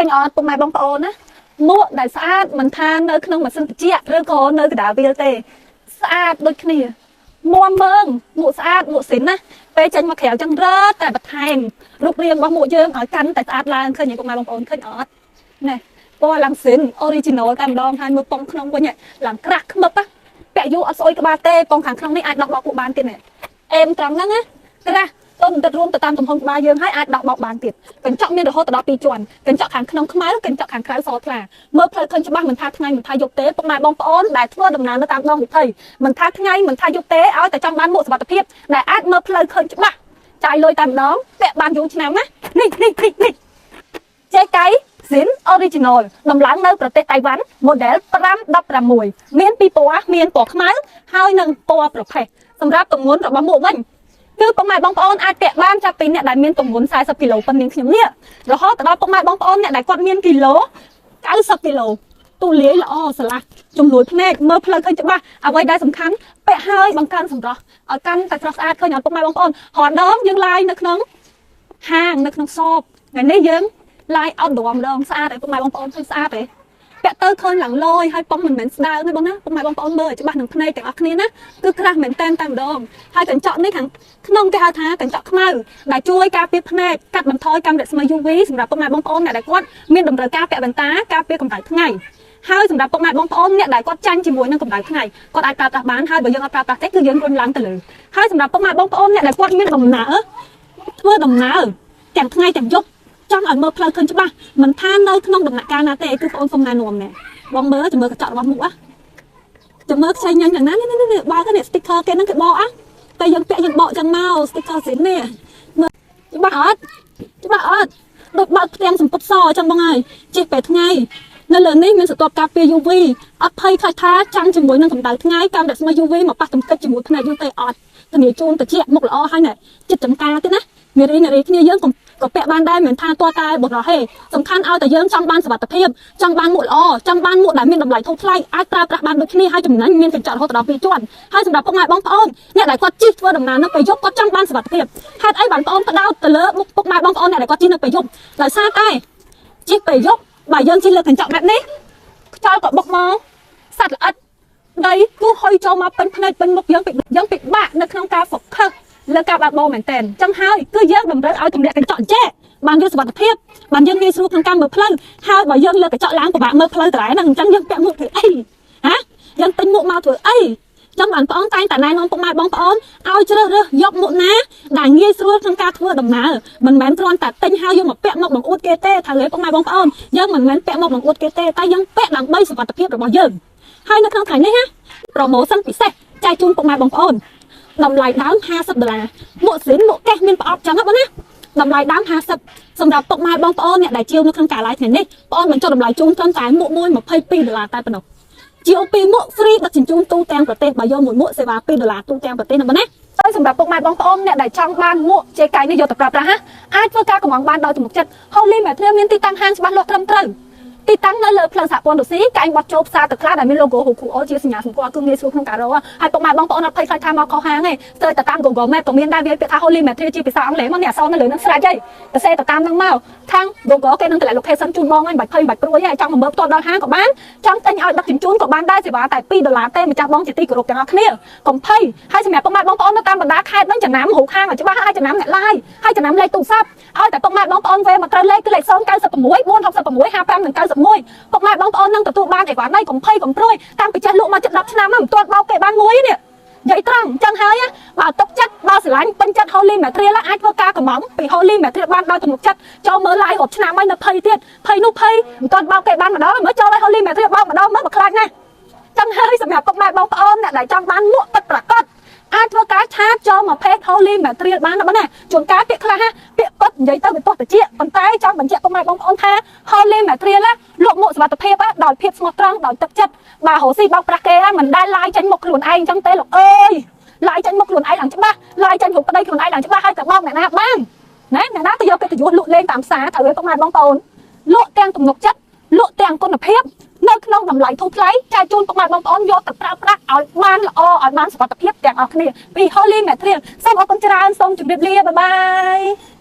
ញអត់ពុកម៉ែបងប្អូនណាមួកដែលស្អាតមិនថានៅក្នុងម៉ាស៊ីនត្រជាក់ឬក៏នៅកណ្ដាលវាលទេស្អាតដូចគ្នាមួមមើងមួកស្អាតមួកសិនណាពេលចេញមកក្រៅចឹងរត់តែបន្ថែមរូបរាងរបស់មួកយើងឲ្យកាន់តែស្អាតឡើងឃើញពុកម៉ែបងប្អូនឃើញអត់ណែពណ៌ឡើងសិន original តែម្ដងហើយមើលប៉ុងក្នុងវិញឡើងក្រាស់ខ្មឹបពាក់យូរអត់ស្អុយក្បាលទេប៉ុងខាងក្នុងនេះអាចដោះបោកពួកបានទៀតណែអេមត្រង់ហ្នឹងណាក្រាស់ទៅទៅរួមទៅតាមទំហំក្បាលយើងហើយអាចដោះបោកបានទៀតកញ្ចក់មានរហូតដល់2ជាន់កញ្ចក់ខាងក្នុងខ្មៅកញ្ចក់ខាងក្រៅសថ្លាមើលផ្លូវឃើញច្បាស់មិនថាថ្ងៃមិនថាយប់ទេពុកម៉ែបងប្អូនដែលធ្វើដំណើរនៅតាមដងវិថីមិនថាថ្ងៃមិនថាយប់ទេឲ្យតែចង់បានមួកសុវត្ថិភាពដែលអាចមើលផ្លូវឃើញច្បាស់ចាយលុយតែម្ដងពាក់បានយូរឆ្នាំណានេះចេកៃZin Original ដំឡើងនៅប្រទេសតៃវ៉ាន់ model 516មានពីរពណ៌មានពណ៌ខ្មៅហើយនិងពណ៌ប្រផេះសម្រាប់ទម្ងន់របស់មួកវិញគឺពុកម៉ែបងប្អូនអាចពាក់បានចាប់ពីអ្នកដែលមានទម្ងន់40គីឡូប៉ុណ្ណឹងខ្ញុំនេះរហូតដល់ពុកម៉ែបងប្អូនអ្នកដែលគាត់មានគីឡូ90គីឡូទូលាយល្អស្រឡះជំនួយភ្នែកមើលផ្លូវឃើញច្បាស់អ្វីដែលសំខាន់ពាក់ហើយបង្កើនសម្រស់ឲ្យកាន់តែស្រស់ស្អាតឃើញអត់ពុកម៉ែបងប្អូនរហដងយើងឡាយនៅក្នុងហាងនៅក្នុងសបថ្ងៃនេះយើងឡាយអត់ដមម្ដងស្អាតឯពុកម៉ែបងប្អូនឃើញស្អាតទេពាក់ទៅឃើញឡើងលយហើយប៉ុងមិនមែនស្ដើងទេបងណាពុកម៉ែបងប្អូនមើលឲ្យច្បាស់នឹងភ្នែកទាំងអស់គ្នាណាគឺក្រាស់មែនតែម្ដងហើយកញ្ចក់នេះខាងក្នុងគេហៅថាកញ្ចក់ខ្មៅដែលជួយការពារភ្នែកកាត់បន្ថយកាំរស្មី UV សម្រាប់ពុកម៉ែបងប្អូនអ្នកដែលគាត់មានតម្រូវការពាក់វ៉ែនតាការពារកម្ដៅថ្ងៃហើយសម្រាប់ពុកម៉ែបងប្អូនអ្នកដែលគាត់ចាញ់ជាមួយនឹងកម្ដៅថ្ងៃគាត់អាចប្រើប្រាស់បានហើយបើយើងអត់ប្រើប្រាស់ទេគឺយើងរុញឡើងទៅលើហើយសម្រាប់ពុកម៉ែបងប្អូនអ្នកដែលគាត់មានដំណើរធ្វើដំណើរទាំងថ្ងៃទាំងយប់ចង់ឲ្យមើលផ្លូវឃើញច្បាស់មិនថានៅក្នុងដំណាក់កាលណាទេគឺបងអូនសុំណែនាំណែបងមើលចាំមើលកញ្ចក់របស់មុខចាំមើលខ្ចីញ៉ាញ់យ៉ាងណានេះបើទៅនេះ sticker គេហ្នឹងគេបកតែយើងពាក់យើងបកចឹងមក sticker ស្រីនេះមើលច្បាស់អត់ដូចបើកផ្ទាំងសម្ពុតសអញ្ចឹងបងហើយជិះពេលថ្ងៃនៅលើនេះមានស្រទាប់ការពារ UV អត់ភ័យខ្លាចថាចាំងជាមួយនឹងកម្ដៅថ្ងៃកាំរស្មី UV មកប៉ះទង្គិចជាមួយភ្នែកយើងទេអត់ធានាជូនតិចមុខល្អហើយណែចិត្តចំការទេណានារីគ្នាយើងក៏ពាក់បានដែរមិនថាតើតែបុរសទេសំខាន់ឲ្យតែយើងចង់បានសុវត្ថិភាពចង់បានមួកល្អចង់បានមួកដែលមានតម្លៃធូរថ្លៃអាចប្រើប្រាស់បានដូចគ្នាហើយចំណេញមានកញ្ចក់រហូតដល់2ជាន់ហើយសម្រាប់ពុកម៉ែបងប្អូនអ្នកដែលគាត់ជិះធ្វើដំណើរនៅពេលយប់គាត់ចង់បានសុវត្ថិភាពហេតុអីបានបងប្អូនផ្ដោតទៅលើមុខពុកម៉ែបងប្អូនអ្នកដែលគាត់ជិះនៅពេលយប់ដោយសារតែជិះពេលយប់បើយើងជិះលើកញ្ចក់បែបនេះខ្យល់ក៏បុកមកសត្វល្អិតដីគូហុយចូលមកពេញភ្នែកពេញមុខយើងពិបាកនៅក្នុងការ focus លើការបើកបោមែនតើចឹងហើយគឺយើងតម្រូវឲ្យទម្លាក់កញ្ចក់ចេះបានយើងសុវត្ថិភាពបានយើងងាយស្រួលក្នុងការមើលផ្លូវហើយបើយើងលើកកញ្ចក់ឡើងពិបាកមើលផ្លូវត្រែហ្នឹងអញ្ចឹងយើងពាក់មួកធ្វើអីហាយើងទិញមួកមកធ្វើអីចឹងបងប្អូនតែងតែណែនាំពុកម៉ែបងប្អូនឲ្យជ្រើសរើសយកមួកណាដែលងាយស្រួលក្នុងការធ្វើដំណើរមិនមែនគ្រាន់តែទិញហើយយកមកពាក់មកបង្អួតគេទេថាលើពុកម៉ែបងប្អូនយើងមិនមែនពាក់មកបង្អួតគេទេតែយើងពាក់ដើម្បីសុវត្ថិភាពរបស់យើងហើយនៅក្នុងថ្ងៃនេះណា promotion ពិសេសចែកជូនពុកម៉ែបងប្អូនតម្លៃដើម$50មួកស្រីមួកកេះមានប្រអប់ចឹងណាបងណាតម្លៃដើម50សម្រាប់ពុកម៉ែបងប្អូនអ្នកដែលជាវនៅក្នុងការ live ថ្ងៃនេះបងអូនបញ្ចុះតម្លៃជូនត្រឹមតែមួកមួយ$22តែប៉ុណ្ណោះជាវ2មួក free ដឹកជញ្ជូនទូទាំងប្រទេសបើយកមួយមួកសេវា$2ទូទាំងប្រទេសណាបងណាហើយសម្រាប់ពុកម៉ែបងប្អូនអ្នកដែលចង់បានមួកជេកៃនេះយកទៅប្រើប្រាស់អាចធ្វើការកម្មបានដោយទំនុកចិត្ត Holy Material មានទីតាំងហាងច្បាស់លាស់ត្រឹមត្រូវទីតាំងនៅលើផ្លូវសហព័ន្ធរុស្ស៊ីកែងបត់ចូលផ្សារទឹកខ្លះដែលមាន logo Hukuo ជាសញ្ញាសម្គាល់គឺងាយស្រួលក្នុងការរកហើយពុកម៉ែបងប្អូនអត់ភ័យខ្លាចថាមកខុសហាងទេស្ទើរតែតាម Google Map ក៏មានដែរវាពាក្យថា Holy Material ជាភាសាអង់គ្លេសមកនេះអក្សរនៅលើនឹងស្រេចហើយតែសេទៅតាមនឹងមកខាង Google គេនឹងតម្លាក់ location ជូនបងហើយបាច់ភ័យបាច់ព្រួយហើយចង់មកមើលផ្ទាល់ដល់ហាងក៏បានចង់ទិញឲ្យដឹកជញ្ជូនក៏បានដែរសេវាតែ$2ទេម្ចាស់បងជាទីគោរពទាំងអស់គ្នាកុំភ័យហើយសម្រាប់ពុកម៉ែបងប្អូននៅតាមបណ្ដាខេត្តនឹងចំណាំរូបខាងឲ្យច្បាស់ហើយចំណាំអ្នក live ហើយចំណាំលេខទូរស័ព្ទឲ្យតែពុកម៉ែបងប្អូនវេមកត្រូវលេខគឺលេខ096 466 55និង91ពុកម៉ែបងប្អូននឹងទទួលបានអីវ៉ាន់នេះកុំភ័យ កុំព្រួយតាំងពីចេះលក់មកជិត10ឆ្នាំមិនទាន់បោកគេបានមួយនេះនិយាយត្រង់អញ្ចឹងហើយបើទុកចិត្តបើស្រឡាញ់ពេញចិត្ត Holy Material អាចធ្វើការកម្មពី Holy Material បានដោយទំនុកចិត្តចូលមើល live រាប់ឆ្នាំហើយនៅភ័យទៀតភ័យនោះភ័យមិនទាន់បោកគេបានម្ដងមើលចូលឲ្យ Holy Material បោកម្ដងមើលបើខ្លាចណាស់អញ្ចឹងហើយសម្រាប់ពុកម៉ែបងប្អូនអ្នកដែលចង់បានមួកពិតប្រាកដអាចធ្វើការឆាតចូលមក page Holy Material បានណាបងណាជួនកាលពាក្យខ្លះពាក្យពិតនិយាយទៅវាទាស់តិចប៉ុន្តែចង់បញ្ជាក់ពុកម៉ែបងប្អូនថា Holy Material លក់មួកសុវត្ថិភាពដោយភាពស្មោះត្រង់ដោយទឹកចិត្តបើរស់ស៊ីបោកប្រាស់គេមិនដែលឡាយចេញមុខខ្លួនឯងអញ្ចឹងទេលោកអើយឡាយចេញមុខខ្លួនឯងឡើងច្បាស់ឡាយចេញរូបប្តីខ្លួនឯងឡើងច្បាស់ហើយទៅបោកអ្នកណាបានណាអ្នកណាទៅយកកិត្តិយសលក់លេងតាមផ្សារត្រូវឲ្យពុកម៉ែបងប្អូនលក់ទាំងទំនុកចិត្តលក់ទាំងគុណភាពនៅក្នុងតម្លៃធូរថ្លៃចែកជូនពុកម៉ែបងប្អូនយកទៅប្រើប្រាស់ឲ្យបានល្អឲ្យបានសុវត្ថិភាពទាំងអស់គ្នាពី Holy Material សូមអរគុណច្រើនសូមជម្រាបលាបាយបាយ